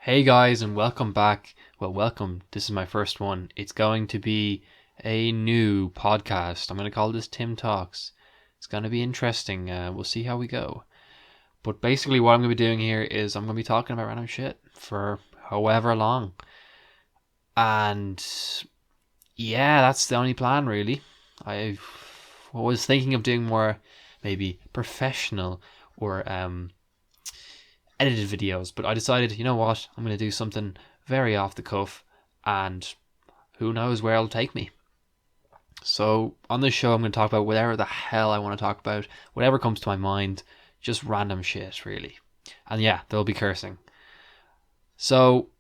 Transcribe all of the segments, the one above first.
Hey guys, and welcome back. Well, welcome. This is my first one. It's going to be a new podcast. I'm going to call this Tim Talks. It's going to be interesting. We'll see how we go. But basically, what I'm going to be doing here is I'm going to be talking about random shit for however long. And yeah, that's the only plan, really. I was thinking of doing more maybe professional or edited videos, but I decided, you know what, I'm going to do something very off the cuff, and who knows where it'll take me. So on this show, I'm going to talk about whatever the hell I want to talk about, whatever comes to my mind, just random shit, really. And yeah, there'll be cursing. So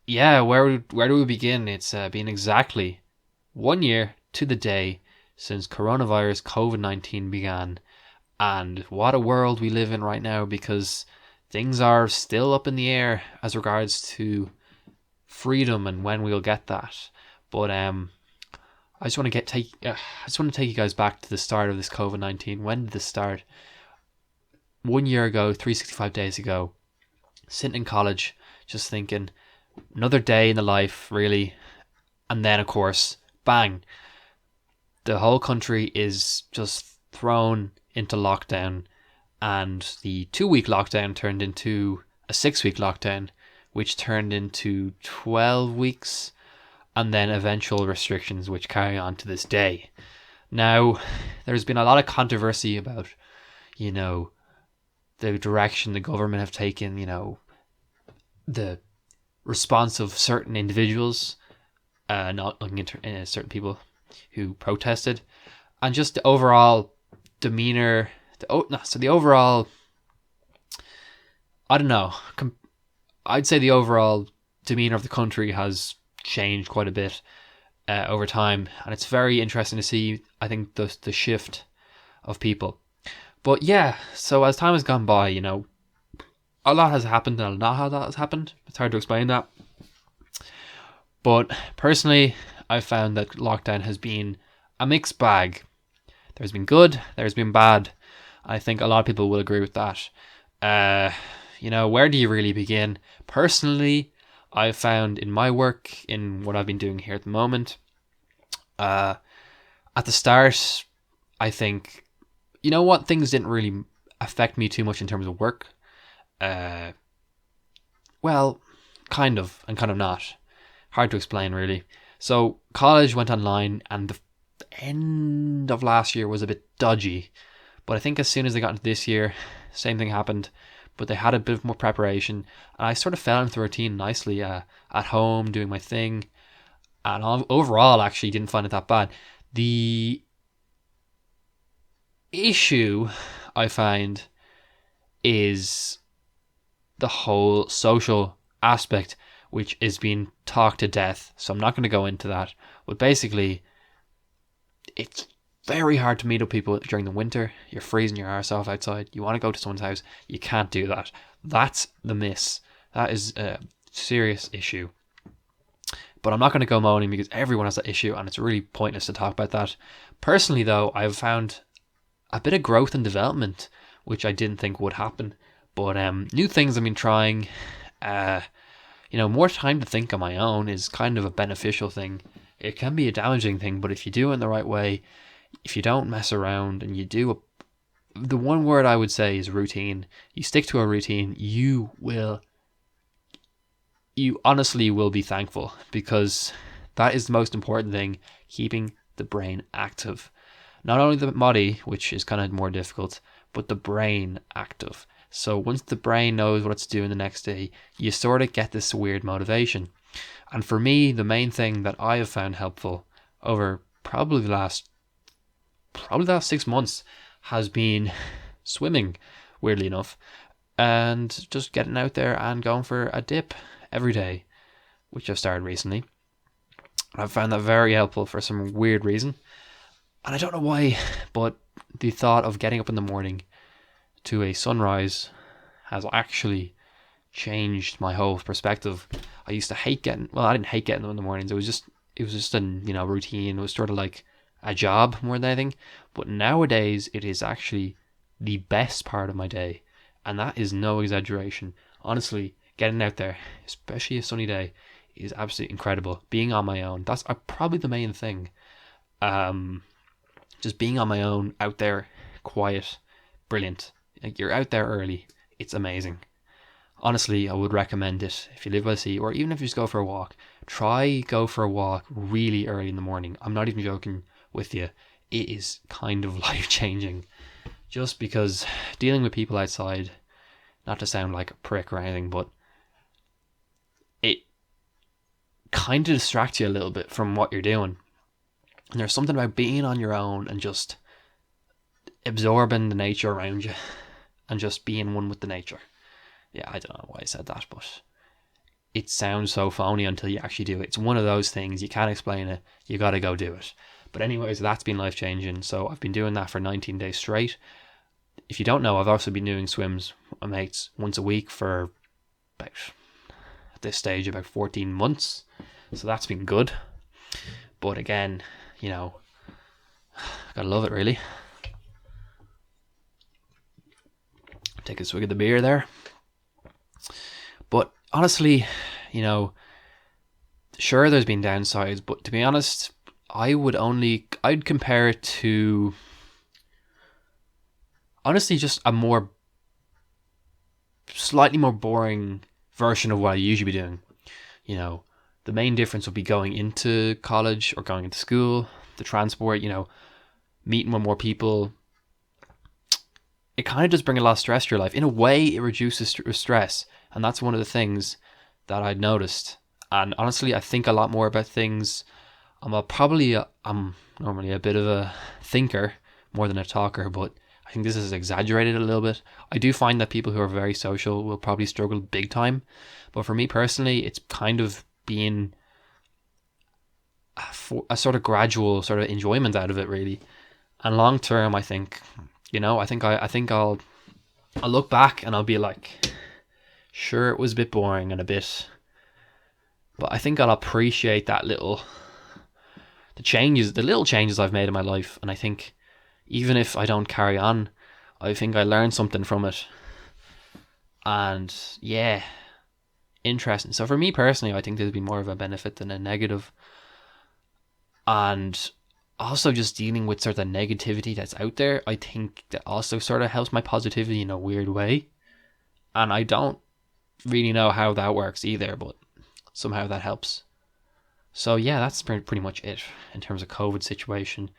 yeah, where do we begin? It's been exactly 1 year to the day since coronavirus COVID-19 began, and what a world we live in right now, because things are still up in the air as regards to freedom and when we'll get that. But I just want to take you guys back to the start of this COVID-19. When did this start? 1 year ago, 365 days ago, sitting in college, just thinking, another day in the life, really. And then, of course, bang, the whole country is just thrown into lockdown, and the 2 week lockdown turned into a 6 week lockdown, which turned into 12 weeks, and then eventual restrictions, which carry on to this day. Now, there's been a lot of controversy about, you know, the direction the government have taken, the response of certain individuals, not looking at certain people who protested, and just the overall demeanor. The overall, I don't know. I'd say the overall demeanor of the country has changed quite a bit over time, and it's very interesting to see. I think the shift of people. But yeah, so as time has gone by, a lot has happened, and a lot has happened. It's hard to explain that. But personally, I've found that lockdown has been a mixed bag. There's been good, there's been bad. I think a lot of people will agree with that. Where do you really begin? Personally, I've found in my work, in what I've been doing here at the moment, at the start, I think, things didn't really affect me too much in terms of work. Well, kind of, and kind of not. Hard to explain, really. So, college went online, and the end of last year was a bit dodgy. But I think as soon as they got into this year, same thing happened. But they had a bit more preparation, and I sort of fell into the routine nicely, at home, doing my thing. And overall, actually, didn't find it that bad. The issue I find is the whole social aspect, which is being talked to death. So I'm not going to go into that. But basically, it's very hard to meet up people during the winter. You're freezing your arse off outside. You want to go to someone's house. You can't do that. That's the miss. That is a serious issue. But I'm not going to go moaning, because everyone has that issue, and it's really pointless to talk about that. Personally, though, I've found a bit of growth and development, which I didn't think would happen. But new things I've been trying. More time to think on my own is kind of a beneficial thing. It can be a damaging thing, but if you do it in the right way, if you don't mess around, and you do the one word I would say is routine. You stick to a routine, you honestly will be thankful, because that is the most important thing, keeping the brain active. Not only the body, which is kind of more difficult, but the brain active. So once the brain knows what it's doing the next day, you sort of get this weird motivation. And for me, the main thing that I have found helpful over probably the last 6 months has been swimming, weirdly enough, and just getting out there and going for a dip every day, which I've started recently. I've found that very helpful for some weird reason. And I don't know why, but the thought of getting up in the morning to a sunrise has actually changed my whole perspective. I used to hate I didn't hate getting them in the mornings. It was just a routine. It was sort of like a job more than anything. But nowadays, it is actually the best part of my day, and that is no exaggeration. Honestly, getting out there, especially a sunny day, is absolutely incredible. Being on my own, that's probably the main thing. Just being on my own, out there, quiet, brilliant. Like, you're out there early, it's amazing. Honestly, I would recommend it if you live by the sea, or even if you just go for a walk. Try go for a walk really early in the morning. I'm not even joking with you. It is kind of life changing. Just because dealing with people outside, not to sound like a prick or anything, but it kind of distracts you a little bit from what you're doing. And there's something about being on your own and just absorbing the nature around you and just being one with the nature. Yeah, I don't know why I said that, but it sounds so phony until you actually do it. It's one of those things, you can't explain it, you gotta go do it. But anyways, that's been life changing. So I've been doing that for 19 days straight. If you don't know, I've also been doing swims with my mates once a week for about, at this stage, about 14 months. So that's been good. But again, you know, gotta love it really. Take a swig of the beer there. But honestly, you know, sure, there's been downsides, but to be honest, I'd compare it to, honestly, just a slightly more boring version of what I usually be doing. You know, the main difference would be going into college or going into school, the transport, you know, meeting with more people. It kind of does bring a lot of stress to your life. In a way, it reduces stress. And that's one of the things that I'd noticed. And honestly, I think a lot more about things. I'm normally a bit of a thinker more than a talker, but I think this is exaggerated a little bit. I do find that people who are very social will probably struggle big time. But for me personally, it's kind of being a sort of gradual sort of enjoyment out of it, really. And long term, I think, you know, I think I'll look back and I'll be like, sure, it was a bit boring and but I think I'll appreciate the little changes I've made in my life. And I think even if I don't carry on, I think I learned something from it. And yeah, interesting. So for me personally, I think there's been more of a benefit than a negative. And also just dealing with sort of negativity that's out there, I think that also sort of helps my positivity in a weird way. And I don't really know how that works either, but somehow that helps. So yeah, that's pretty much it in terms of COVID situation.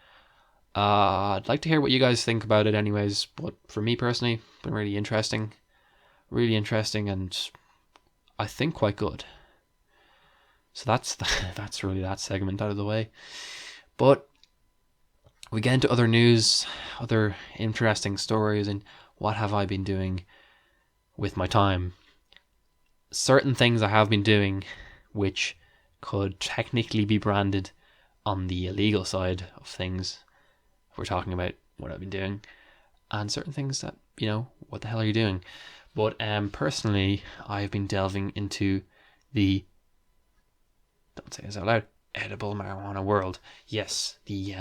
I'd like to hear what you guys think about it anyways, but for me personally, it's been really interesting, and I think quite good. So that's really that segment out of the way. But we get into other news, other interesting stories, and what have I been doing with my time. Certain things I have been doing which could technically be branded on the illegal side of things, if we're talking about what I've been doing, and certain things that, you know, what the hell are you doing? But personally, I've been delving into the, don't say this out loud, edible marijuana world. Yes, the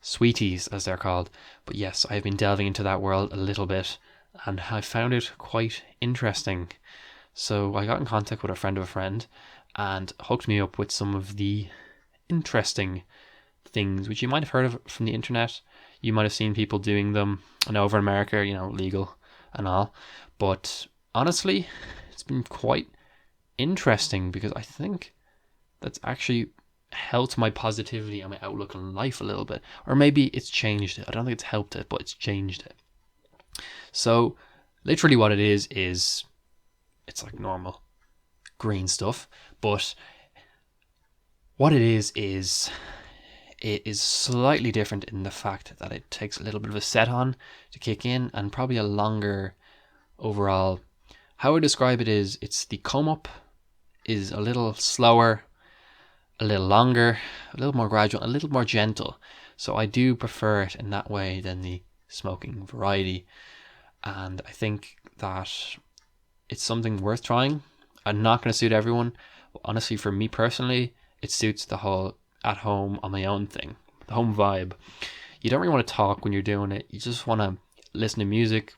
sweeties as they're called. But yes, I've been delving into that world a little bit, and I found it quite interesting. So I got in contact with a friend of a friend and hooked me up with some of the interesting things which you might have heard of from the internet. You might have seen people doing them, and over in America, you know, legal and all. But honestly, it's been quite interesting because I think that's actually helped my positivity and my outlook on life a little bit. Or maybe it's changed it. I don't think it's helped it, but it's changed it. So literally what it is it's like normal green stuff, but what it is it is slightly different in the fact that it takes a little bit of a set on to kick in, and probably a longer overall. How I describe it is, it's the come up is a little slower, a little longer, a little more gradual, a little more gentle. So I do prefer it in that way than the smoking variety, and I think that it's something worth trying. I'm not going to suit everyone, but honestly, for me personally, it suits the whole at home on my own thing, the home vibe. You don't really want to talk when you're doing it. You just want to listen to music,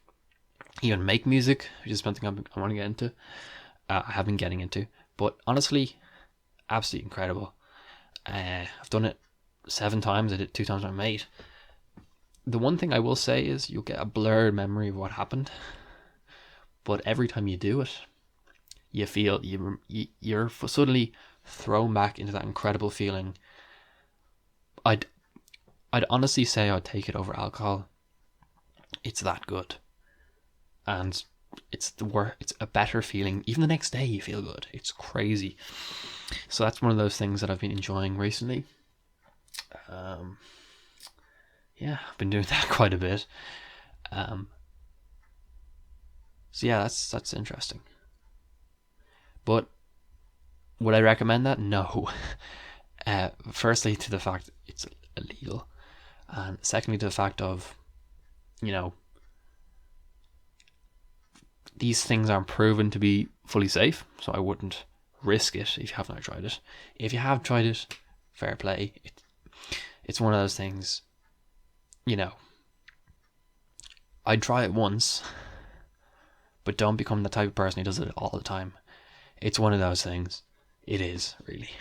even make music, which is something I want to get into. I have been getting into. But honestly, absolutely incredible. I've done it 7 times. I did it 2 times with my mate. The one thing I will say is you'll get a blurred memory of what happened, but every time you do it, you feel you're suddenly thrown back into that incredible feeling. I'd honestly say I'd take it over alcohol. It's that good, and it's a better feeling. Even the next day, you feel good. It's crazy. So that's one of those things that I've been enjoying recently. Yeah, I've been doing that quite a bit. So yeah, that's interesting. But would I recommend that? No. Firstly, to the fact it's illegal, and secondly, to the fact of, these things aren't proven to be fully safe, so I wouldn't risk it if you haven't tried it. If you have tried it, fair play. It's one of those things, I'd try it once, but don't become the type of person who does it all the time. It's one of those things. It is, really.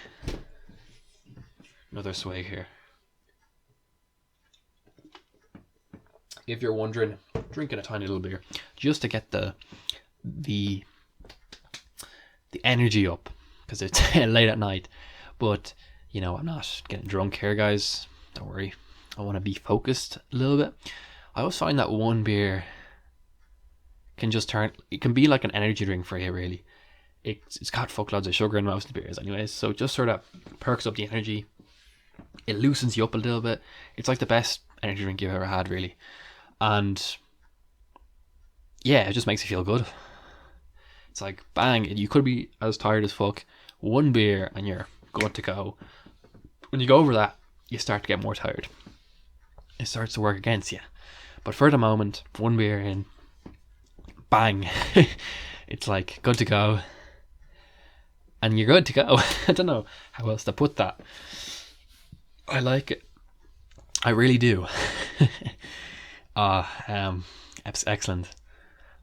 Another swig here. If you're wondering, drinking a tiny little beer just to get the energy up, because it's late at night. But I'm not getting drunk here, guys. Don't worry. I want to be focused a little bit. I always find that one beer can it can be like an energy drink for you, really. It's got fuckloads of sugar in most of the beers anyways, so it just sort of perks up the energy. It loosens you up a little bit. It's like the best energy drink you've ever had, really. And yeah, it just makes you feel good. It's like, bang, you could be as tired as fuck. One beer and you're good to go. When you go over that, you start to get more tired. It starts to work against you. But for the moment, one beer in, bang, it's like good to go. And you're good to go. I don't know how else to put that. I like it. I really do. It's excellent.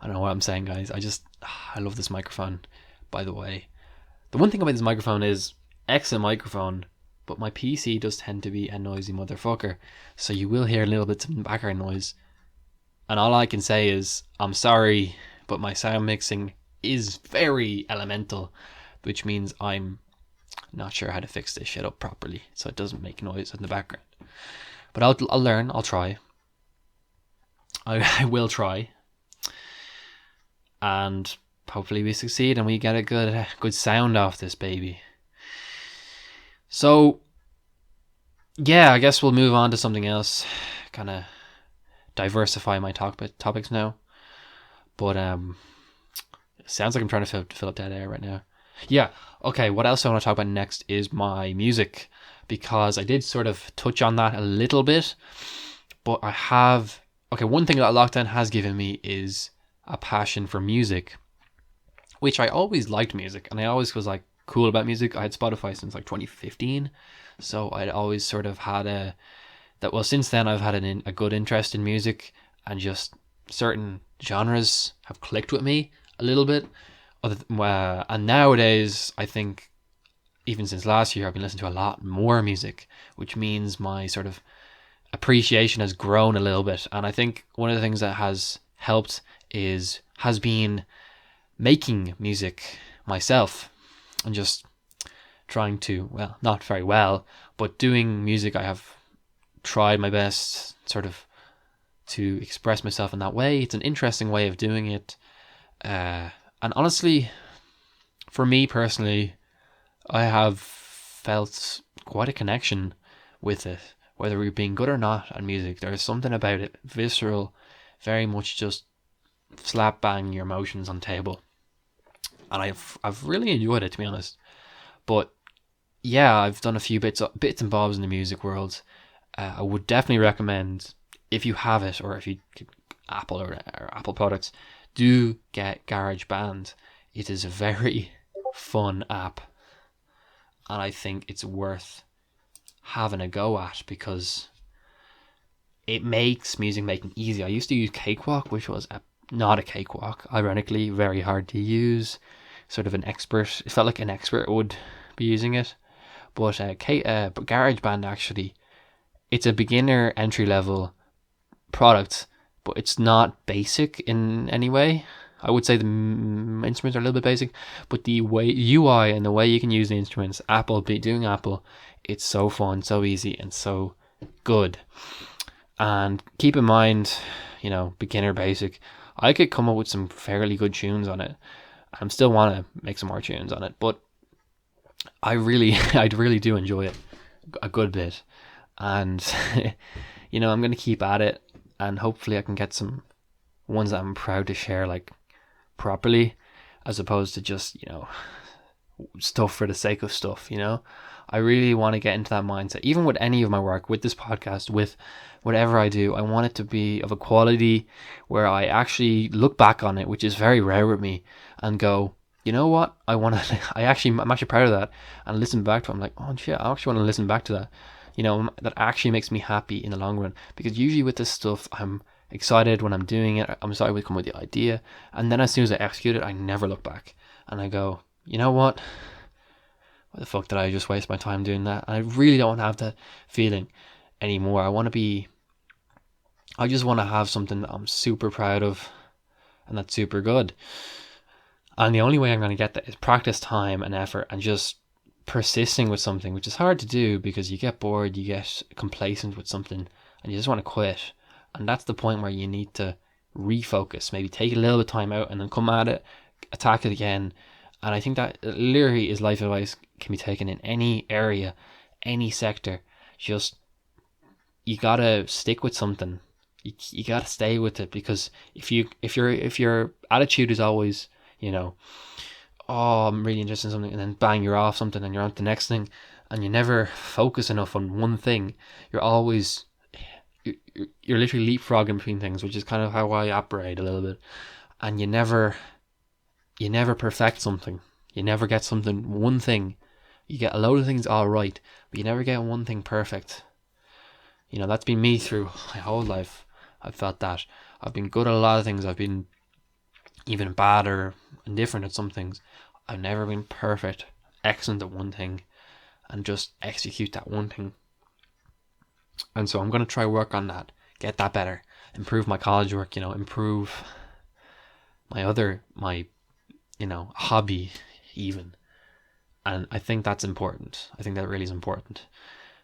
I don't know what I'm saying, guys. I love this microphone, by the way. The one thing about this microphone is, excellent microphone, but my PC does tend to be a noisy motherfucker. So you will hear a little bit of background noise. And all I can say is, I'm sorry, but my sound mixing is very elemental, which means I'm not sure how to fix this shit up properly so it doesn't make noise in the background. But I'll learn. I'll try. I will try. And hopefully we succeed and we get a good sound off this baby. So, yeah, I guess we'll move on to something else. Kind of diversify my topics now. But it sounds like I'm trying to fill up dead air right now. Yeah, okay, what else I want to talk about next is my music, because I did sort of touch on that a little bit, but one thing that lockdown has given me is a passion for music, which I always liked music, and I always was like cool about music. I had Spotify since like 2015, so I'd always sort of had since then I've had a good interest in music, and just certain genres have clicked with me a little bit. And nowadays, I think, even since last year, I've been listening to a lot more music, which means my sort of appreciation has grown a little bit. And I think one of the things that has helped has been making music myself, and just trying to, well, not very well, but doing music. I have tried my best sort of to express myself in that way. It's an interesting way of doing it. And honestly, for me personally, I have felt quite a connection with it, whether we're being good or not at music. There's something about it, visceral, very much just slap bang your emotions on the table. And I've really enjoyed it, to be honest. But yeah, I've done a few bits and bobs in the music world. I would definitely recommend, if you have it, or if you Apple or Apple products, do get GarageBand. It is a very fun app, and I think it's worth having a go at, because it makes music making easy. I used to use Cakewalk, which was not a cakewalk, ironically, very hard to use, sort of an expert. It felt like an expert would be using it. But GarageBand actually, it's a beginner entry level product, but it's not basic in any way. I would say the instruments are a little bit basic, but the way UI and the way you can use the instruments, doing Apple, it's so fun, so easy, and so good. And keep in mind, beginner basic, I could come up with some fairly good tunes on it. I still want to make some more tunes on it, but I really do enjoy it a good bit. And, I'm going to keep at it, and hopefully I can get some ones that I'm proud to share, like, properly, as opposed to just, stuff for the sake of stuff, I really want to get into that mindset, even with any of my work, with this podcast, with whatever I do. I want it to be of a quality where I actually look back on it, which is very rare with me, and go, you know what, I'm actually proud of that, and listen back to it. I'm like, oh shit, I actually want to listen back to that. That actually makes me happy in the long run, because usually with this stuff, I'm excited when I'm doing it. I'm excited when I come with the idea, and then as soon as I execute it, I never look back, and I go, you know what? Why the fuck did I just waste my time doing that? And I really don't have that feeling anymore. I just want to have something that I'm super proud of, and that's super good. And the only way I'm going to get that is practice, time, and effort, and just persisting with something, which is hard to do because you get bored, you get complacent with something, and you just want to quit. And that's the point where you need to refocus, maybe take a little bit of time out, and then come at it, attack it again. And I think that literally is life advice, can be taken in any area, any sector. Just, you gotta stick with something. You gotta stay with it, because if your attitude is always, oh, I'm really interested in something, and then bang, you're off something and you're on to the next thing, and you never focus enough on one thing, you're literally leapfrogging between things, which is kind of how I operate a little bit. And you never perfect something. You never get one thing. You get a load of things all right, but you never get one thing perfect. That's been me through my whole life. I've felt that. I've been good at a lot of things. I've been even bad or indifferent at some things. I've never been perfect, excellent at one thing, and just execute that one thing. And so I'm going to try work on that, get that better, improve my college work, improve my hobby even. And I think that's important. I think that really is important.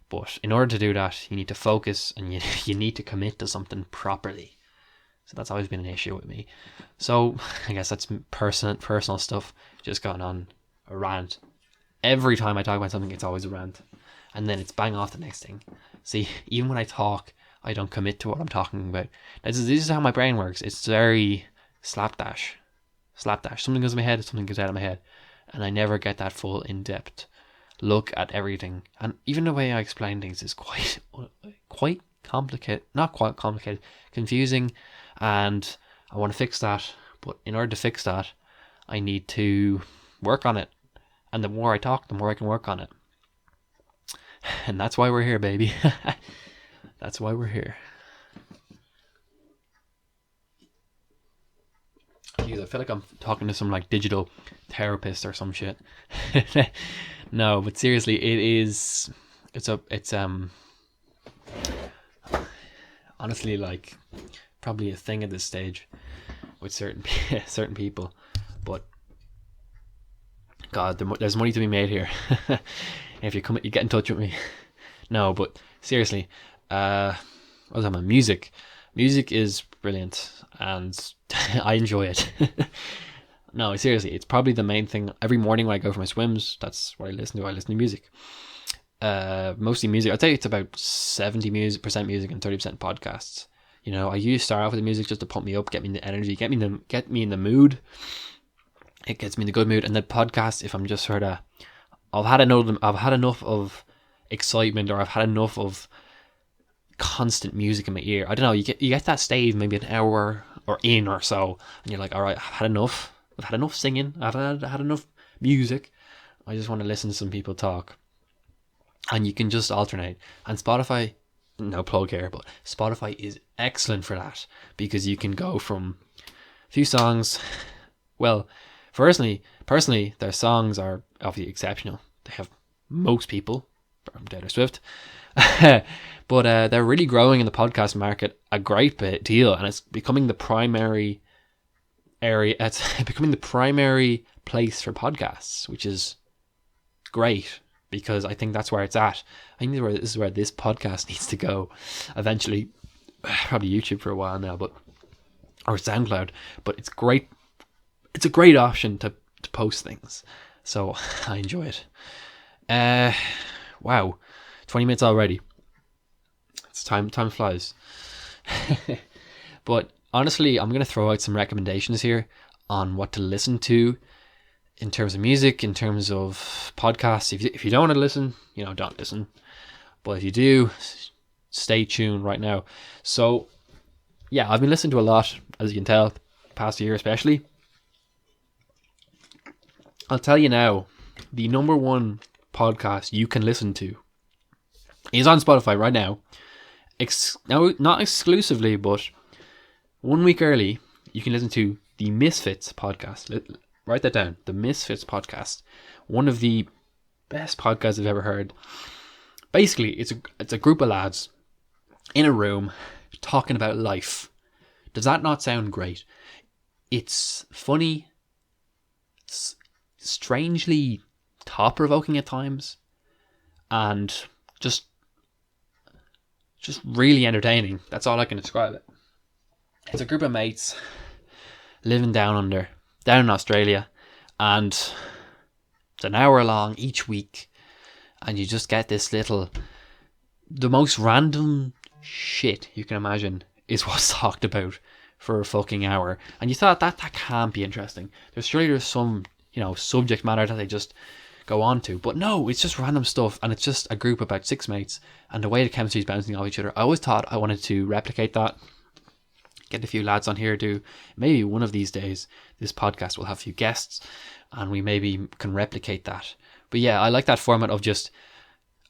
But in order to do that, you need to focus, and you need to commit to something properly. So that's always been an issue with me. So I guess that's personal stuff, just going on a rant. Every time I talk about something, it's always a rant. And then it's bang off the next thing. See, even when I talk, I don't commit to what I'm talking about. This is how my brain works. It's very slapdash. Something goes in my head, something goes out of my head. And I never get that full in-depth look at everything. And even the way I explain things is quite complicated. Not quite complicated. Confusing. And I want to fix that. But in order to fix that, I need to work on it. And the more I talk, the more I can work on it. And that's why we're here, baby. That's why we're here. Jeez, I feel like I'm talking to some like digital therapist or some shit. No, but seriously, it's honestly like probably a thing at this stage with certain people. But God, there's money to be made here. If you get in touch with me. No, but seriously, what was that? Music is brilliant, and I enjoy it. No, seriously, it's probably the main thing. Every morning when I go for my swims, that's what I listen to. I listen to music. Mostly music. I'd say it's about 70% music and 30% podcasts. I usually start off with the music just to pump me up, get me in the energy, get me in the mood. It gets me in the good mood. And the podcast, if I'm just sort of, I've had enough of excitement, or I've had enough of constant music in my ear. I don't know. You get that stage maybe an hour or so, and you're like, all right, I've had enough. I've had enough singing. I've had enough music. I just want to listen to some people talk. And you can just alternate. And Spotify, no plug here, but Spotify is excellent for that, because you can go from a few songs. Well, Personally, their songs are obviously exceptional. They have most people from Taylor Swift. But they're really growing in the podcast market a great deal, and it's becoming the primary area. It's becoming the primary place for podcasts, which is great because I think that's where it's at. I think this is where this podcast needs to go eventually. Probably YouTube for a while now, or SoundCloud. But it's great. It's a great option to post things, so I enjoy it. Wow, 20 minutes already. It's time flies. But honestly, I'm going to throw out some recommendations here on what to listen to in terms of music, in terms of podcasts. If you don't want to listen, don't listen. But if you do, stay tuned right now. So, yeah, I've been listening to a lot, as you can tell, past year especially. I'll tell you now, the number one podcast you can listen to is on Spotify right now. Now, not exclusively, but 1 week early, you can listen to the Misfits podcast. Write that down. The Misfits podcast. One of the best podcasts I've ever heard. Basically, it's a group of lads in a room talking about life. Does that not sound great? It's funny. It's strangely thought-provoking at times. And just really entertaining. That's all I can describe it. It's a group of mates living down in Australia, and it's an hour long each week, and you just get this the most random shit you can imagine is what's talked about for a fucking hour. And you thought that can't be interesting. There's some, subject matter that they just go on to. But no, it's just random stuff, and it's just a group of about 6 mates, and the way the chemistry is bouncing off each other. I always thought I wanted to replicate that. Get a few lads on here to maybe one of these days this podcast will have a few guests and we maybe can replicate that. But yeah, I like that format of just,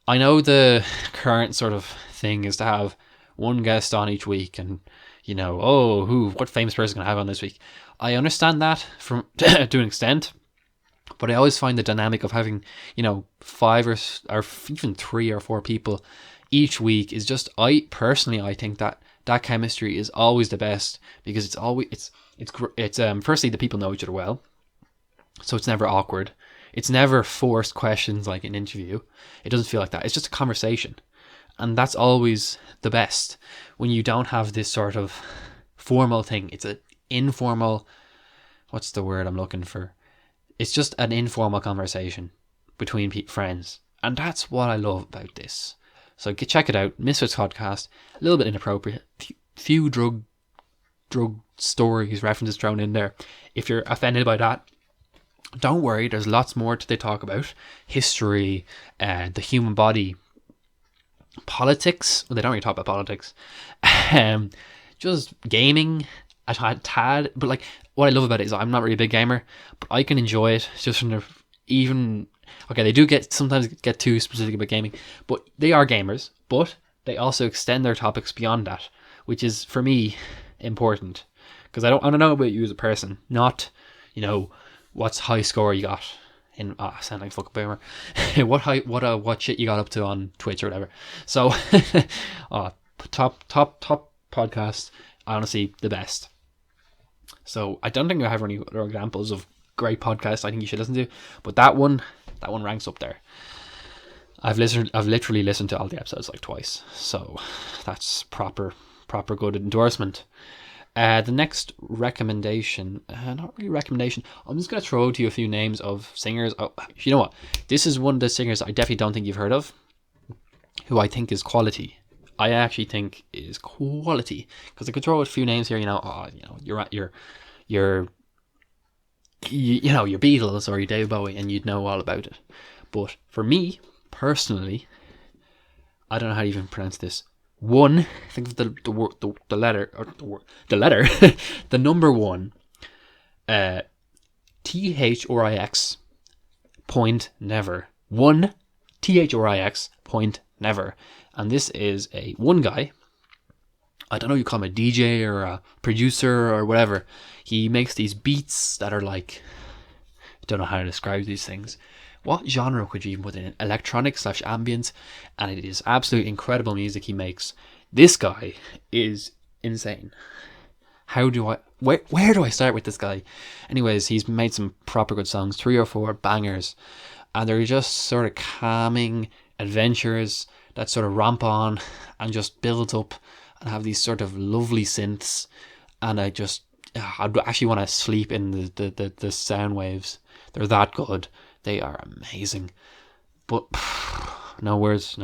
I know the current sort of thing is to have one guest on each week, and what famous person can I have on this week? I understand that from to an extent. But I always find the dynamic of having, 5 or even 3 or 4 people each week is just, I think that chemistry is always the best, because it's firstly, the people know each other well, so it's never awkward. It's never forced questions like an interview. It doesn't feel like that. It's just a conversation, and that's always the best when you don't have this sort of formal thing. It's an informal. What's the word I'm looking for? It's just an informal conversation between friends. And that's what I love about this. So check it out. Misfits podcast. A little bit inappropriate. Few drug stories, references thrown in there. If you're offended by that, don't worry. There's lots more they talk about. History, the human body, politics. Well, they don't really talk about politics. Just gaming. A tad, but like what I love about it is I'm not really a big gamer, but I can enjoy it just from they do sometimes get too specific about gaming, but they are gamers, but they also extend their topics beyond that, which is for me important, because I don't know about you as a person, not what's high score you got in I sound like a fucking boomer. what shit you got up to on Twitch or whatever. So top podcast, honestly the best. So I don't think I have any other examples of great podcasts I think you should listen to, but that one ranks up there. I've literally listened to all the episodes like twice, so that's proper good endorsement. The next recommendation, not really recommendation, I'm just going to throw to you a few names of singers. Oh, you know what? This is one of the singers I definitely don't think you've heard of, who I think is quality. I actually think is quality, because I could throw out a few names here. You're at your Beatles or your David Bowie, and you'd know all about it. But for me personally, I don't know how to even pronounce this. Think of the letter, the number one, THRIX point never. One THRIX point never. And this is one guy. I don't know, you call him a DJ or a producer or whatever. He makes these beats that are like don't know how to describe these things. What genre could you even put in it? Electronic / ambient, and it is absolutely incredible music he makes. This guy is insane. Where do I start with this guy? Anyways, he's made some proper good songs, 3 or 4 bangers, and they're just sort of calming adventures that sort of ramp on and just build up and have these sort of lovely synths, and I'd actually want to sleep in the sound waves. They're that good. They are amazing. But no words.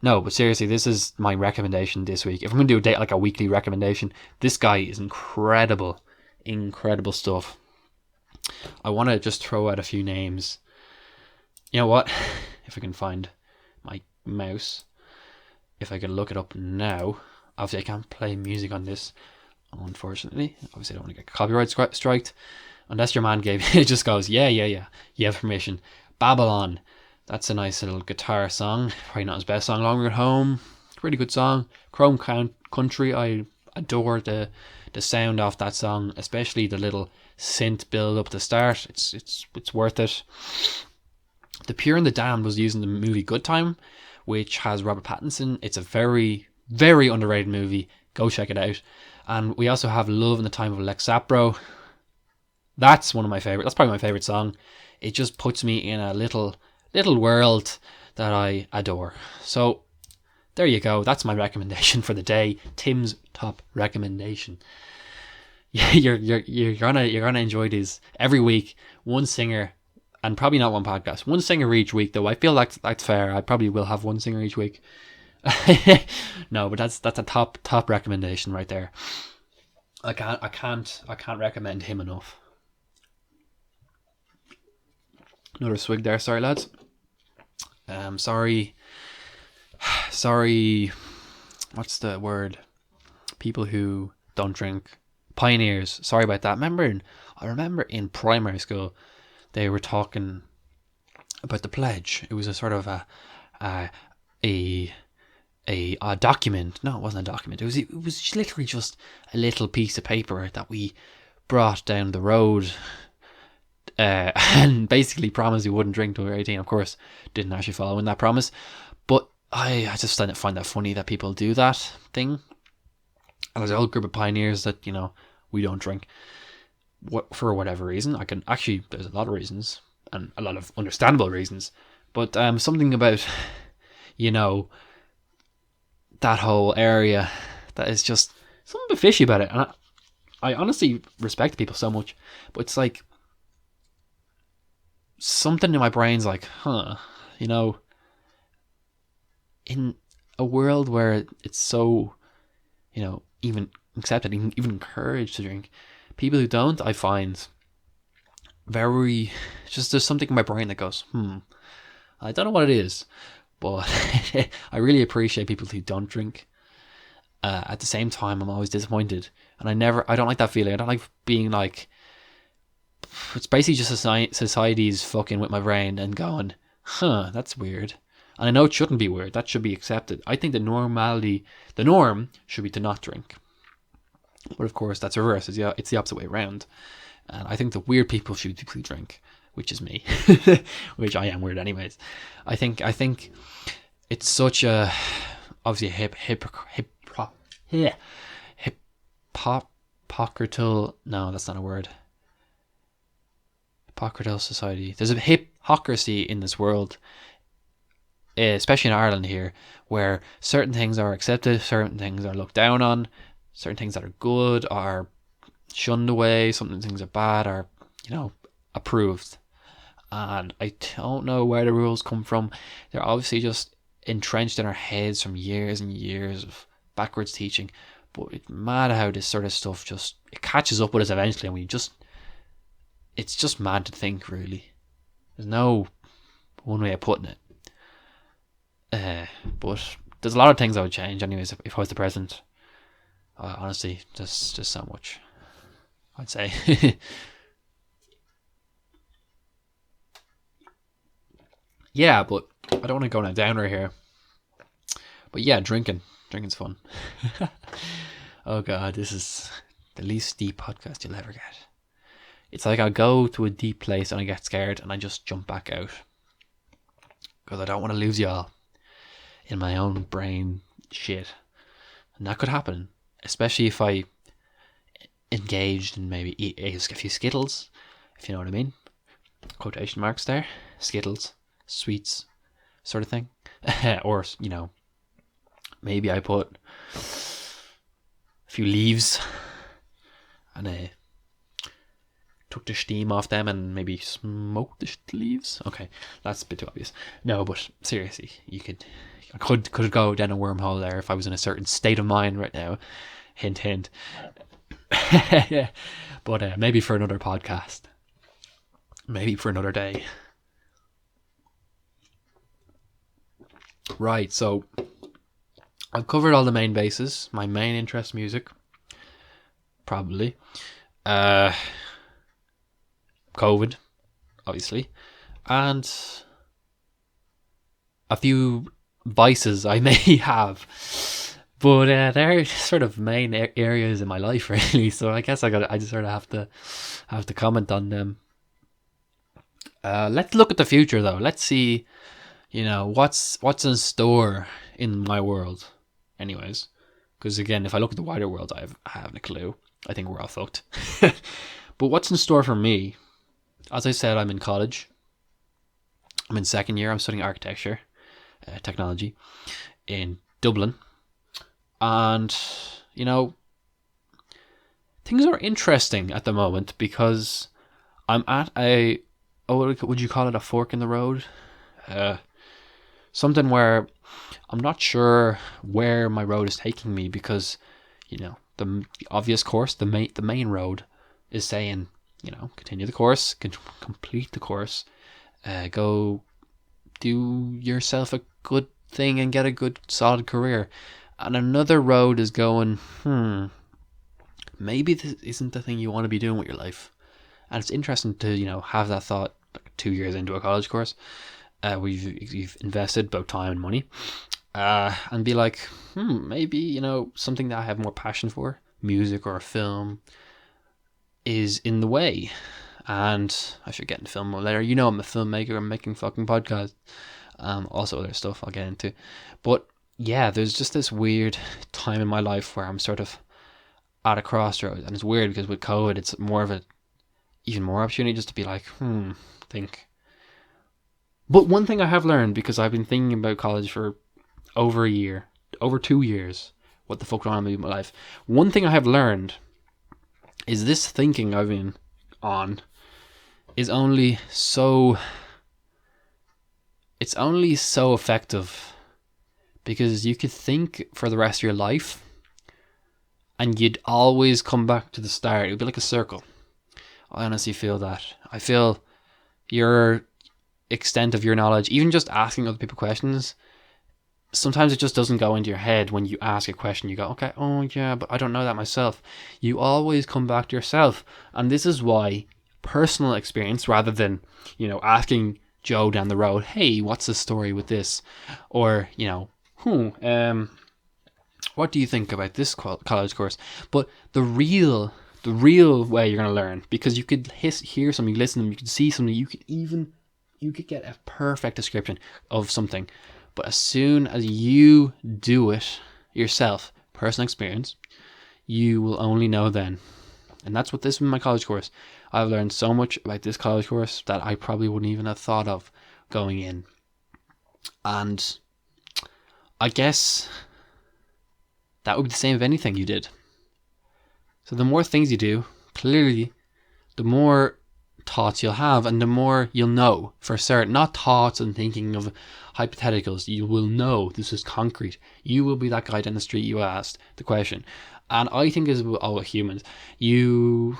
No, but seriously, this is my recommendation this week. If I'm going to do a weekly recommendation, this guy is incredible. Incredible stuff. I want to just throw out a few names. You know what? If I can find my mouse, if I can look it up now. Obviously, I can't play music on this, unfortunately. Obviously, I don't want to get copyright striked. Unless your man gave it, just goes, yeah, you have permission. Babylon. That's a nice little guitar song. Probably not his best song. Longer at Home. Pretty good song. Chrome Country. I adore the sound of that song, especially the little synth build up at the start. It's worth it. The Pure and the Damned was used in the movie Good Time, which has Robert Pattinson. It's a very, very underrated movie. Go check it out. And we also have Love in the Time of Lex Sapro. That's one of my favorite. That's probably my favorite song. It just puts me in a little world that I adore. So there you go. That's my recommendation for the day. Tim's top recommendation. Yeah, you're gonna enjoy these every week. One singer, and probably not one podcast. One singer each week, though. I feel like that's fair. I probably will have one singer each week. No, but that's a top recommendation right there. I can't recommend him enough. Another swig there, sorry lads. Sorry. What's the word? People who don't drink. Pioneers. Sorry about that. I remember in primary school, they were talking about the pledge. It was a sort of a document. No, it wasn't a document. It was literally just a little piece of paper that we brought down the road. And basically promised we wouldn't drink till we were 18. Of course, didn't actually follow in that promise. But I just find that funny that people do that thing. And there's a whole group of pioneers that, we don't drink. For whatever reason. There's a lot of reasons. And a lot of understandable reasons. But something about, that whole area that is just something a bit fishy about it. And I honestly respect people so much. But it's like, something in my brain's like, in a world where it's so, even accepted, even encouraged to drink, people who don't, I find very, just there's something in my brain that goes, I don't know what it is, but I really appreciate people who don't drink. At the same time, I'm always disappointed, and I don't like that feeling. I don't like being like, it's basically just society's fucking with my brain and going, that's weird. And I know it shouldn't be weird. That should be accepted. I think the norm should be to not drink. But of course, that's reverse. It's the opposite way around. And I think the weird people should drink, which is me, which I am weird anyways. I think it's such a, obviously hypocritical. No, that's not a word. Hypocritical society. There's a hypocrisy in this world, especially in Ireland here, where certain things are accepted, certain things are looked down on, certain things that are good are shunned away, some things are bad are, approved. And I don't know where the rules come from. They're obviously just entrenched in our heads from years and years of backwards teaching. But it's mad how this sort of stuff it catches up with us eventually, and it's just mad to think, really. There's no one way of putting it. But there's a lot of things I would change anyways if I was the president. Honestly, just so much, I'd say. Yeah, but I don't want to go on a downer here. But yeah, drinking's fun. Oh god, this is the least deep podcast you'll ever get. It's like I go to a deep place and I get scared and I just jump back out because I don't want to lose y'all in my own brain shit. And that could happen, especially if I engaged in maybe eat a few Skittles, if you know what I mean. Quotation marks there. Skittles, sweets, sort of thing. Or, you know, maybe I put a few leaves and took the steam off them and maybe smoked the leaves. Okay, that's a bit too obvious. No, but seriously, I could go down a wormhole there if I was in a certain state of mind right now. Hint, hint. Yeah. But maybe for another podcast. Maybe for another day. Right, so I've covered all the main bases. My main interest, music. Probably. COVID, obviously. And a few vices I may have. But they're sort of main areas in my life, really. So I guess I just sort of have to comment on them. Let's look at the future, though. Let's see, you know, what's in store in my world. Anyways, because again, if I look at the wider world, I haven't a clue. I think we're all fucked. But what's in store for me? As I said, I'm in college. I'm in second year. I'm studying architecture, technology in Dublin. And, you know, things are interesting at the moment because I'm at would you call it a fork in the road? Something where I'm not sure where my road is taking me because, you know, the obvious course, the main road is saying, you know, continue the course, complete the course, go do yourself a good thing and get a good solid career. And another road is going, maybe this isn't the thing you want to be doing with your life. And it's interesting to, you know, have that thought like 2 years into a college course. You've invested both time and money. And be like, maybe, you know, something that I have more passion for, music or a film, is in the way. And I should get into film more later. You know, I'm a filmmaker. I'm making fucking podcasts. Also other stuff I'll get into. But yeah, there's just this weird time in my life where I'm sort of at a crossroads. And it's weird because with COVID, it's more of even more opportunity just to be like, think. But one thing I have learned, because I've been thinking about college for over a year, over 2 years, what the fuck do I want to do with my life? One thing I have learned is this thinking I've been on is only so effective because you could think for the rest of your life and you'd always come back to the start. It would be like a circle. I honestly feel that. I feel your extent of your knowledge, even just asking other people questions, sometimes it just doesn't go into your head when you ask a question. You go, okay, oh yeah, but I don't know that myself. You always come back to yourself. And this is why personal experience, rather than, you know, asking Joe down the road, hey, what's the story with this? Or, you know, what do you think about this college course? But the real way you're going to learn, because you could hear something, listen to them, you could see something, you could get a perfect description of something. But as soon as you do it yourself, personal experience, you will only know then. And that's what this is my college course. I've learned so much about this college course that I probably wouldn't even have thought of going in. And I guess that would be the same of anything you did. So the more things you do, clearly, the more thoughts you'll have and the more you'll know for certain. Not thoughts and thinking of hypotheticals. You will know this is concrete. You will be that guy down the street you asked the question. And I think as all with humans, you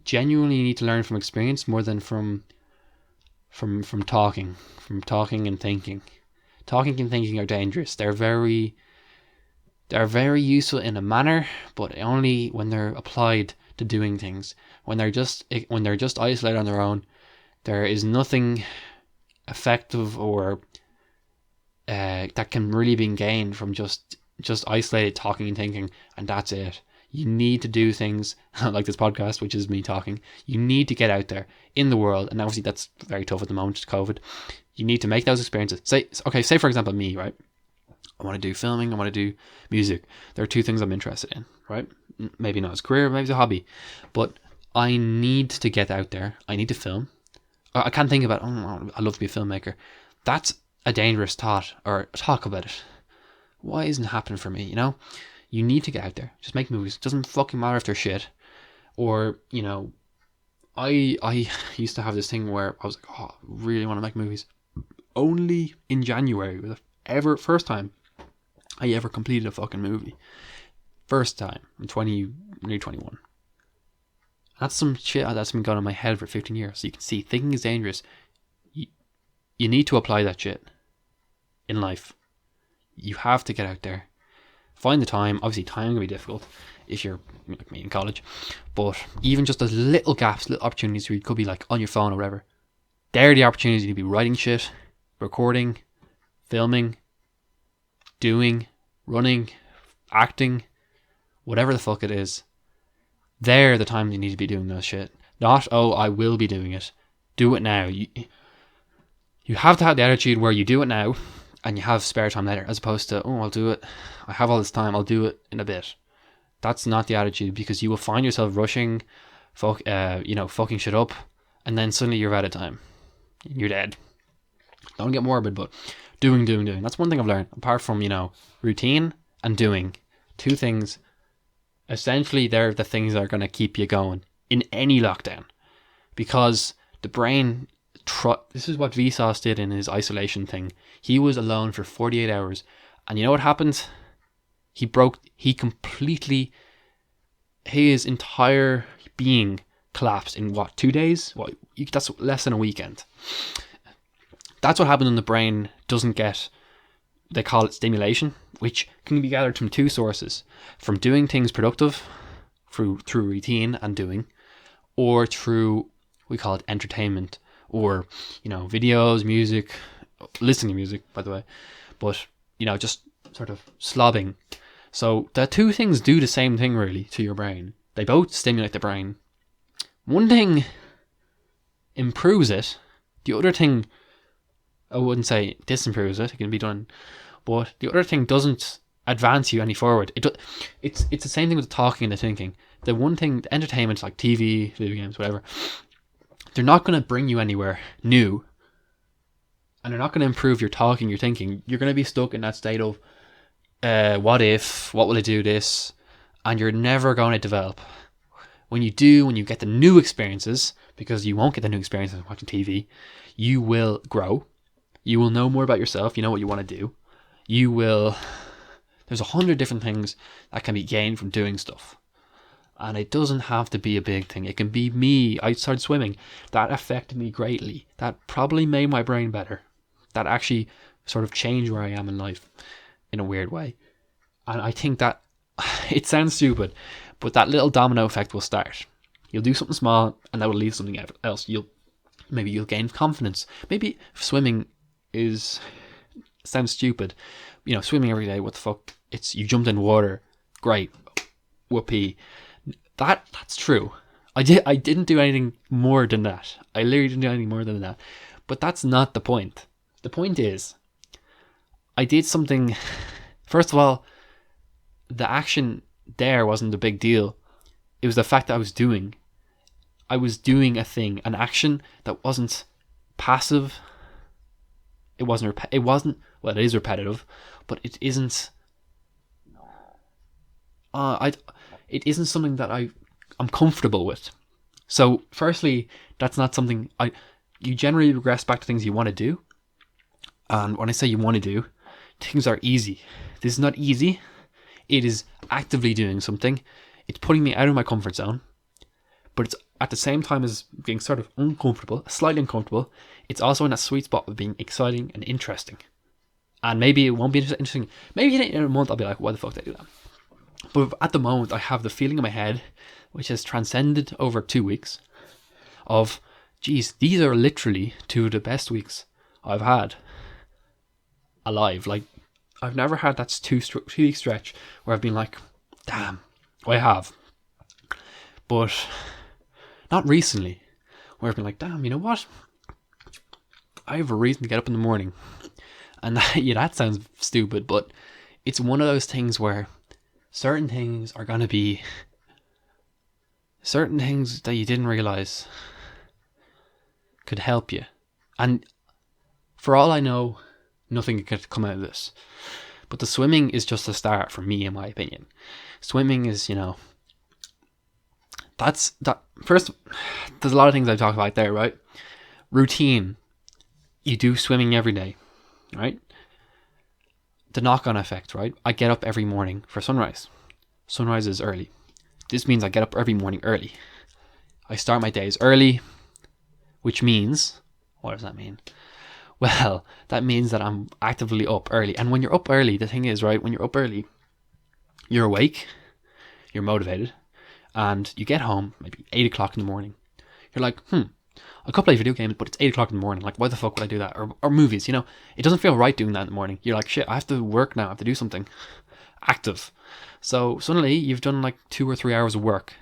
genuinely need to learn from experience more than from talking and thinking. Talking and thinking are dangerous. They're very useful in a manner, but only when they're applied to doing things. When they're just isolated on their own, there is nothing effective or that can really be gained from just isolated talking and thinking, and that's it. You need to do things like this podcast, which is me talking. You need to get out there in the world. And obviously that's very tough at the moment, COVID. You need to make those experiences. Say for example, me, right? I want to do filming. I want to do music. There are two things I'm interested in, right? Maybe not as a career, maybe as a hobby. But I need to get out there. I need to film. I can't think about, I love to be a filmmaker. That's a dangerous thought, or talk about it. Why isn't it happening for me, you know? You need to get out there. Just make movies. It doesn't fucking matter if they're shit. Or, you know, I used to have this thing where I was like, oh, I really want to make movies. Only in January was the first time I ever completed a fucking movie. First time in nearly 21. That's some shit that's been going on in my head for 15 years. So you can see, thinking is dangerous. You need to apply that shit in life. You have to get out there. Find the time. Obviously, time can be difficult if you're like me in college. But even just those little gaps, little opportunities where you could be like on your phone or whatever. They're the opportunities to be writing shit, recording, filming, doing, running, acting, whatever the fuck it is. They're the times you need to be doing those shit. Not, oh, I will be doing it. Do it now. You have to have the attitude where you do it now and you have spare time later, as opposed to, oh, I'll do it. I have all this time. I'll do it in a bit. That's not the attitude, because you will find yourself rushing, fucking shit up, and then suddenly you're out of time. You're dead. Don't get morbid, but doing. That's one thing I've learned. Apart from, routine and doing. Two things. Essentially, they're the things that are going to keep you going in any lockdown. Because the brain, this is what Vsauce did in his isolation thing. He was alone for 48 hours. And you know what happened? His entire being collapsed in 2 days? That's less than a weekend. That's what happens when the brain doesn't get, they call it stimulation, which can be gathered from two sources. From doing things productive, through routine and doing, or through, we call it entertainment, or, videos, music, listening to music, by the way, but, just sort of slobbing. So the two things do the same thing, really, to your brain. They both stimulate the brain. One thing improves it. The other thing, I wouldn't say disimproves it. It can be done. But the other thing doesn't advance you any forward. It's the same thing with the talking and the thinking. The one thing, the entertainment, like TV, video games, whatever, they're not going to bring you anywhere new. And they're not going to improve your talking, your thinking. You're going to be stuck in that state of, what if, what will I do this? And you're never going to develop. When you get the new experiences, because you won't get the new experiences watching TV, you will grow. You will know more about yourself. You know what you want to do. There's 100 different things that can be gained from doing stuff. And it doesn't have to be a big thing. It can be me. I started swimming. That affected me greatly. That probably made my brain better. That actually sort of changed where I am in life in a weird way. And I think that it sounds stupid, but that little domino effect will start. You'll do something small and that will lead to something else. Maybe you'll gain confidence. Maybe swimming sounds stupid. Swimming every day, what the fuck? You jumped in water. Great. Whoopee. That's true. I didn't do anything more than that. I literally didn't do anything more than that. But that's not the point. The point is, I did something. First of all, the action there wasn't a big deal. It was the fact that I was doing a thing, an action that wasn't passive. It is repetitive, but it isn't. It isn't something that I'm comfortable with. So, firstly, that's not something you generally regress back to things you want to do. And when I say you want to do, things are easy. This is not easy. It is actively doing something. It's putting me out of my comfort zone. But it's at the same time as being sort of uncomfortable, slightly uncomfortable. It's also in that sweet spot of being exciting and interesting. And maybe it won't be interesting. Maybe in a month I'll be like, why the fuck did I do that? But at the moment I have the feeling in my head, which has transcended over 2 weeks, of, geez, these are literally 2 of the best weeks I've had alive. Like, I've never had that 2 week stretch where I've been like, damn, I have, but not recently. Where I've been like, damn, you know what? I have a reason to get up in the morning, and that sounds stupid, but it's one of those things where certain things are gonna be certain things that you didn't realize could help you, and for all I know, nothing could come out of this. But the swimming is just a start for me, in my opinion. Swimming is, that's that first. There's a lot of things I've talked about there, right? Routine. You do swimming every day, right? The knock-on effect, right? I get up every morning for sunrise. Sunrise is early. This means I get up every morning early. I start my days early, which means, what does that mean? Well, that means that I'm actively up early. And when you're up early, the thing is, right, when you're up early, you're awake, you're motivated, and you get home maybe 8 o'clock in the morning. You're like, I could play video games, but it's 8 o'clock in the morning. Like, why the fuck would I do that? Or movies, It doesn't feel right doing that in the morning. You're like, shit, I have to work now. I have to do something active. So suddenly you've done like 2 or 3 hours of work.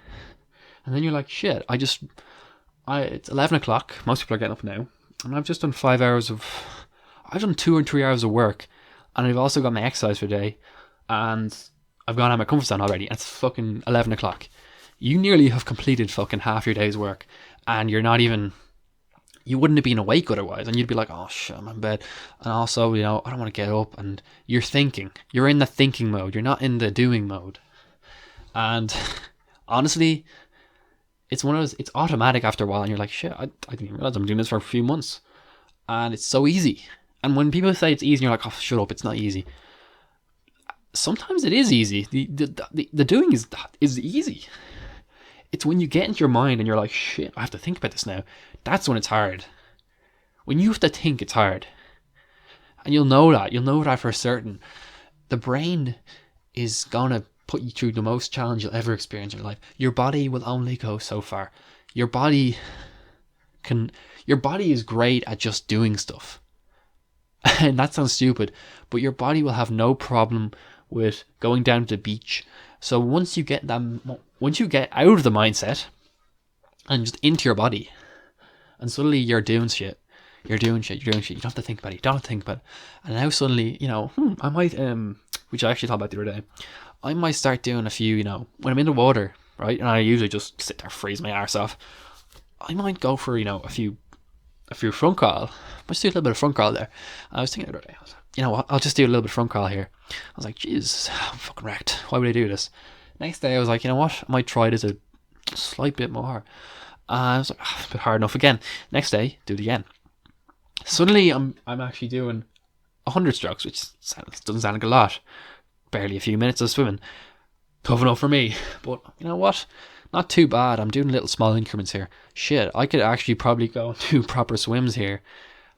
And then you're like, shit, it's 11 o'clock. Most people are getting up now. And I've just done I've done 2 or 3 hours of work. And I've also got my exercise for the day. And I've gone out my comfort zone already. And it's fucking 11 o'clock. You nearly have completed fucking half your day's work. And you're not even... You wouldn't have been awake otherwise. And you'd be like, oh shit, I'm in bed. And also, I don't want to get up. And you're thinking. You're in the thinking mode. You're not in the doing mode. And honestly... It's one of those, it's automatic after a while, and you're like, shit, I didn't even realize I'm doing this for a few months. And it's so easy. And when people say it's easy, you're like, oh, shut up, it's not easy. Sometimes it is easy. The doing is easy. It's when you get into your mind and you're like, shit, I have to think about this now. That's when it's hard. When you have to think, it's hard. And you'll know that for certain. The brain is gonna put you through the most challenge you'll ever experience in your life. Your body will only go so far. Your body is great at just doing stuff. And that sounds stupid, but your body will have no problem with going down to the beach. So once you get out of the mindset and just into your body, and suddenly you're doing shit. You don't have to think about it. And now suddenly, I might, which I actually thought about the other day, I might start doing a few, when I'm in the water, right? And I usually just sit there, freeze my arse off. I might go for, a few front crawl. I just do a little bit of front crawl there. I was thinking the other day, you know what? I'll just do a little bit of front crawl here. I was like, Jesus, I'm fucking wrecked. Why would I do this? Next day, I was like, you know what? I might try this a slight bit more. I was like, it's a bit hard enough again. Next day, do it again. Suddenly, I'm actually doing 100 strokes, which doesn't sound like a lot. Barely a few minutes of swimming. Tough enough for me. But you know what? Not too bad. I'm doing little small increments here. Shit, I could actually probably go and do proper swims here.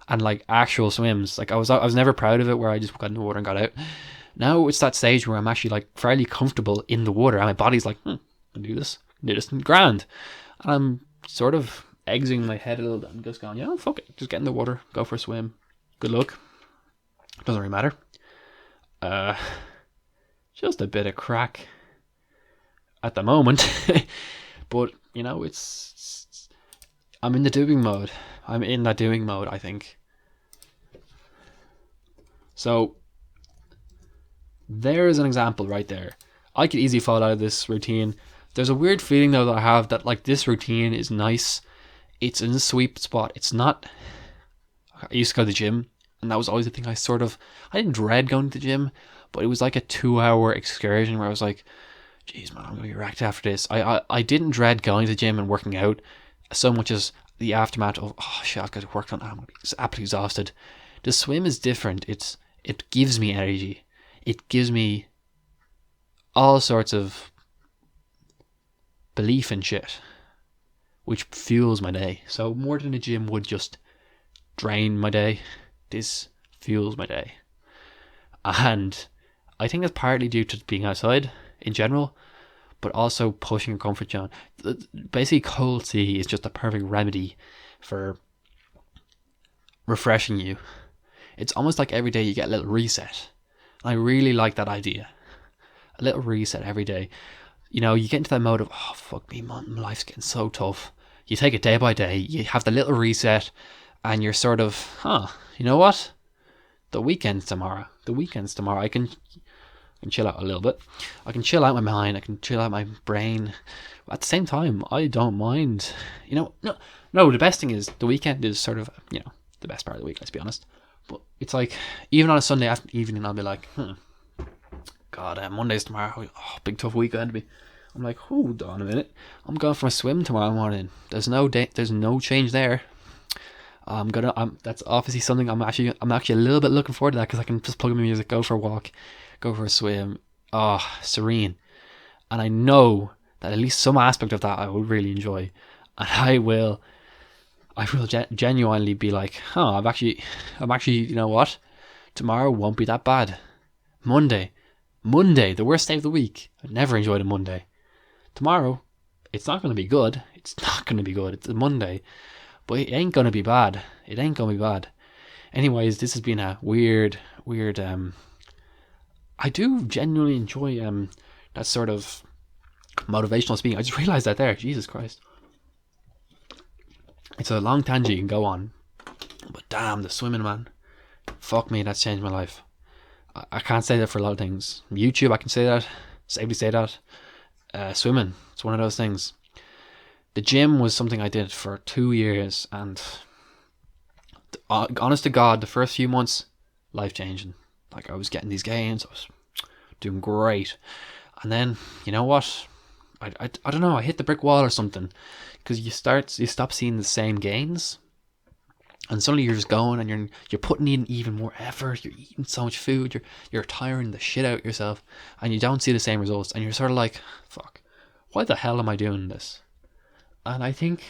And like actual swims. Like I was never proud of it where I just got in the water and got out. Now it's that stage where I'm actually like fairly comfortable in the water. And my body's like, I can do this. Grand. And I'm sort of exiting my head a little bit and just going, yeah, fuck it. Just get in the water. Go for a swim. Good luck. Doesn't really matter. Just a bit of crack at the moment. But, I'm in the doing mode. I'm in that doing mode, I think. So, there is an example right there. I could easily fall out of this routine. There's a weird feeling, though, that I have that, like, this routine is nice. It's in the sweet spot. It's not... I used to go to the gym, and that was always the thing I didn't dread going to the gym, but it was like a 2-hour excursion where I was like, geez, man, I'm going to be wrecked after this. I didn't dread going to the gym and working out so much as the aftermath of, oh shit, I've got to work on, I'm going to be absolutely exhausted. The swim is different. It gives me energy. It gives me all sorts of belief in shit, which fuels my day. So more than the gym would just drain my day, this fuels my day. And I think that's partly due to being outside in general, but also pushing your comfort zone. Basically, cold sea is just a perfect remedy for refreshing you. It's almost like every day you get a little reset. I really like that idea. A little reset every day. you know, you get into that mode of, oh, fuck me, man, my life's getting so tough. You take it day by day, you have the little reset, and you're sort of, you know what? The weekend's tomorrow. I can chill out a little bit. I can chill out my mind. I can chill out my brain. At the same time, I don't mind. You know, no. The best thing is the weekend is sort of, you know, the best part of the week. Let's be honest. But it's like, even on a Sunday evening, I'll be like, God, Monday's tomorrow. Oh, big tough week ahead of me. I'm like, hold on a minute. I'm going for a swim tomorrow morning. There's no change there. That's obviously something I'm actually a little bit looking forward to that, because I can just plug in my music, go for a walk, go for a swim. Oh, serene. And I know that at least some aspect of that I will really enjoy, and I will genuinely be like, I'm actually, you know what? Tomorrow won't be that bad. Monday, the worst day of the week. I never enjoyed a Monday. Tomorrow, it's not going to be good. It's a Monday. But it ain't going to be bad. Anyways, this has been a weird, I do genuinely enjoy that sort of motivational speaking. I just realised that there. Jesus Christ. It's a long tangent you can go on. But damn, the swimming, man. Fuck me, that's changed my life. I can't say that for a lot of things. YouTube, I can say that. Safely say that. Swimming, it's one of those things. The gym was something I did for 2 years, and honest to God, the first few months, life changing. Like, I was getting these gains, I was doing great, and then, you know what? I don't know. I hit the brick wall or something, because you stop seeing the same gains, and suddenly you're just going, and you're putting in even more effort. You're eating so much food. You're tiring the shit out of yourself, and you don't see the same results, and you're sort of like, fuck, why the hell am I doing this? And I think,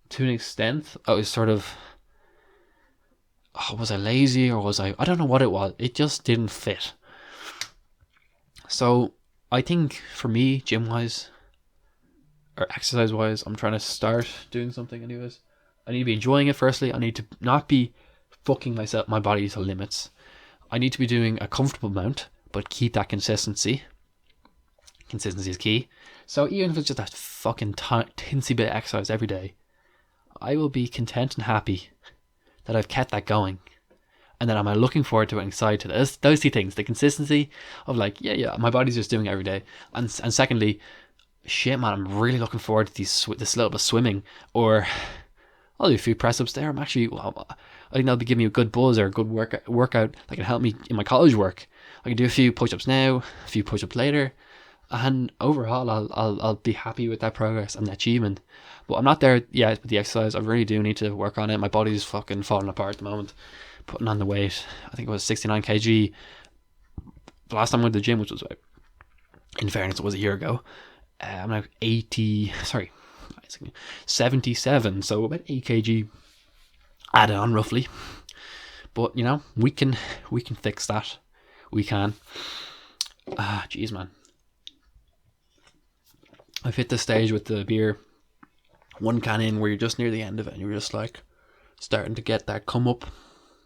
to an extent, I was sort of, was I lazy, or was I don't know what it was. It just didn't fit. So I think for me, gym wise or exercise wise, I'm trying to start doing something anyways. I need to be enjoying it firstly. I need to not be fucking my body to limits. I need to be doing a comfortable amount, but keep that consistency. Consistency is key. So even if it's just that fucking tinsy bit of exercise every day, I will be content and happy that I've kept that going, and that I'm looking forward to it and excited to those two things: the consistency of like, yeah, my body's just doing it every day, and secondly, shit, man, I'm really looking forward to this little bit of swimming, or I'll do a few press ups there. I think that'll be giving me a good buzz or a good workout that can help me in my college work. I can do a few push ups now, a few push ups later. And overall, I'll be happy with that progress and the achievement. But I'm not there yet with the exercise. I really do need to work on it. My body's fucking falling apart at the moment. Putting on the weight. I think it was 69 kg. The last time I went to the gym, which was, in fairness, it was a year ago. I'm now 77. So about 8 kg added on roughly. But, you know, we can fix that. We can. Jeez, man. I've hit the stage with the beer, one can in, where you're just near the end of it and you're just like starting to get that come up,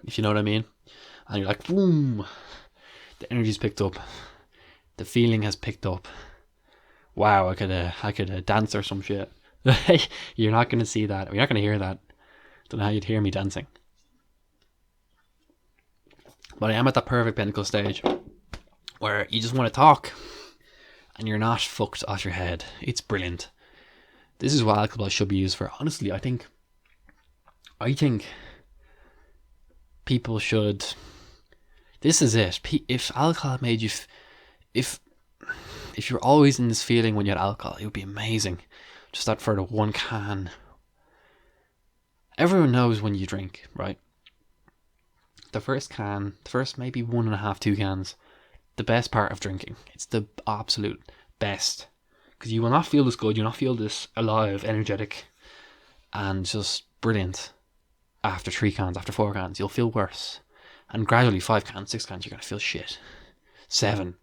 if you know what I mean. And you're like, boom, the energy's picked up, the feeling has picked up. Wow, I could dance or some shit. You're not going to see that. You're not going to hear that. Don't know how you'd hear me dancing. But I am at that perfect pinnacle stage where you just want to talk and you're not fucked off your head. It's brilliant. This is what alcohol should be used for. Honestly, I think people should. This is it. If alcohol made you, if you're always in this feeling when you had alcohol, it would be amazing. Just that for the one can. Everyone knows when you drink, right? The first maybe 1.5, 2 cans. The best part of drinking. It's the absolute best, because you will not feel this good. You'll not feel this alive, energetic, and just brilliant. After 3 cans, after 4 cans, you'll feel worse, and gradually 5 cans, 6 cans, you're gonna feel shit. 7,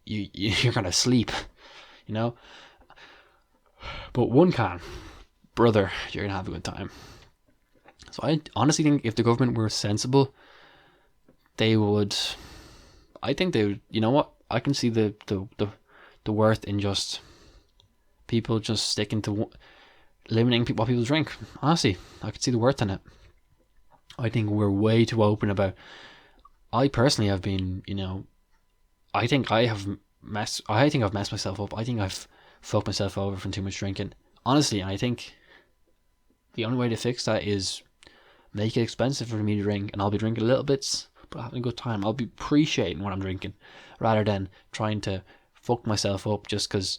you're gonna sleep, you know. But 1 can, brother, you're gonna have a good time. So I honestly think if the government were sensible, they would. I think they would. You know what? I can see the the worth in just people just sticking to limiting what people drink. Honestly, I could see the worth in it. I think we're way too open about. I personally have been, I think I've messed myself up. I think I've fucked myself over from too much drinking. Honestly, and I think the only way to fix that is make it expensive for me to drink, and I'll be drinking little bits, but having a good time. I'll be appreciating what I'm drinking, rather than trying to fuck myself up just because,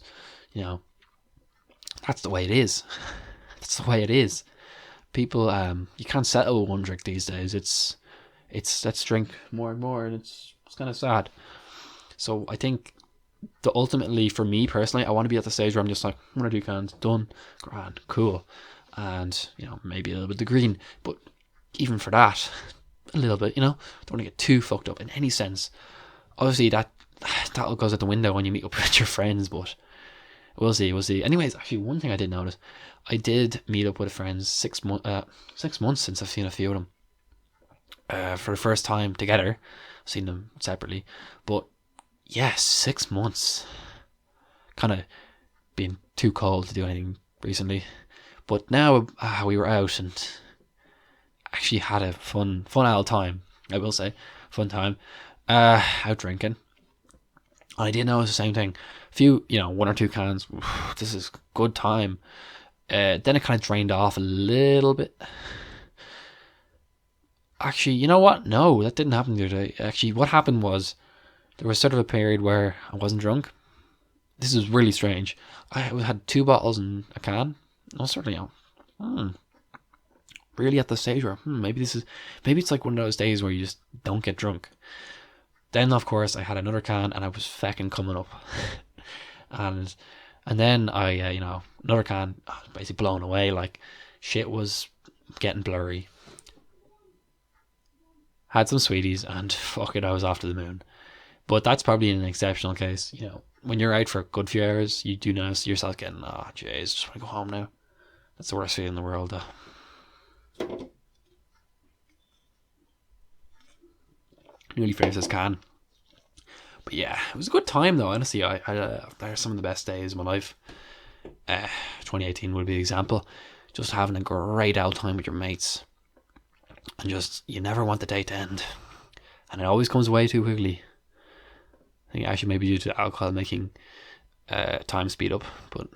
that's the way it is. That's the way it is. People, you can't settle with one drink these days. It's let's drink more and more, and it's kind of sad. So I think ultimately for me personally, I want to be at the stage where I'm just like, 1 or 2 cans, done, grand, cool, and maybe a little bit of green, but even for that, a little bit, don't want to get too fucked up in any sense. Obviously that all goes out the window when you meet up with your friends, but we'll see. Anyways, actually, one thing I did notice, I did meet up with friends 6 months since I've seen a few of them for the first time together. I've seen them separately, but yeah, 6 months. Kind of been too cold to do anything recently, but now we were out and actually had a fun old time. I will say, fun time. Out drinking. And I did notice the same thing. A few, 1 or 2 cans. This is good time. Then it kind of drained off a little bit. Actually, you know what? No, that didn't happen the other day. Actually, what happened was there was sort of a period where I wasn't drunk. This is really strange. I had 2 bottles in a can. No, certainly really at the stage where maybe it's like one of those days where you just don't get drunk. Then of course I had another can and I was fecking coming up. and then I another can, basically blown away, like shit was getting blurry. Had some sweeties and fuck it, I was off to the moon. But that's probably an exceptional case. When you're out for a good few hours, you do notice yourself getting, jeez, just want to go home now. That's the worst feeling in the world. Nearly finished this can. But yeah, it was a good time though, honestly. They're some of the best days of my life. 2018 would be an example. Just having a great old time with your mates. And just, you never want the day to end. And it always comes away too quickly. I think actually maybe due to alcohol making time speed up, but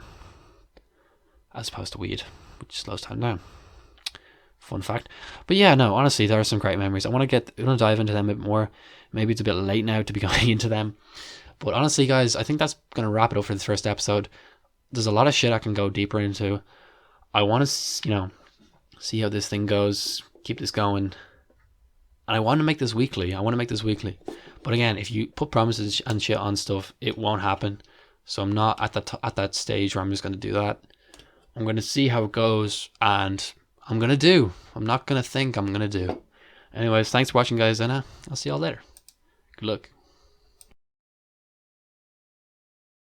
as opposed to weed, which slows time down. Fun fact. But yeah, no, honestly, there are some great memories. I want to dive into them a bit more. Maybe it's a bit late now to be going into them. But honestly, guys, I think that's going to wrap it up for this first episode. There's a lot of shit I can go deeper into. I want to, see how this thing goes, keep this going. And I want to make this weekly. But again, if you put promises and shit on stuff, it won't happen. So I'm not at that stage where I'm just going to do that. I'm going to see how it goes, and I'm going to do. I'm not going to think, I'm going to do. Anyways, thanks for watching, guys, and I'll see y'all later. Good luck.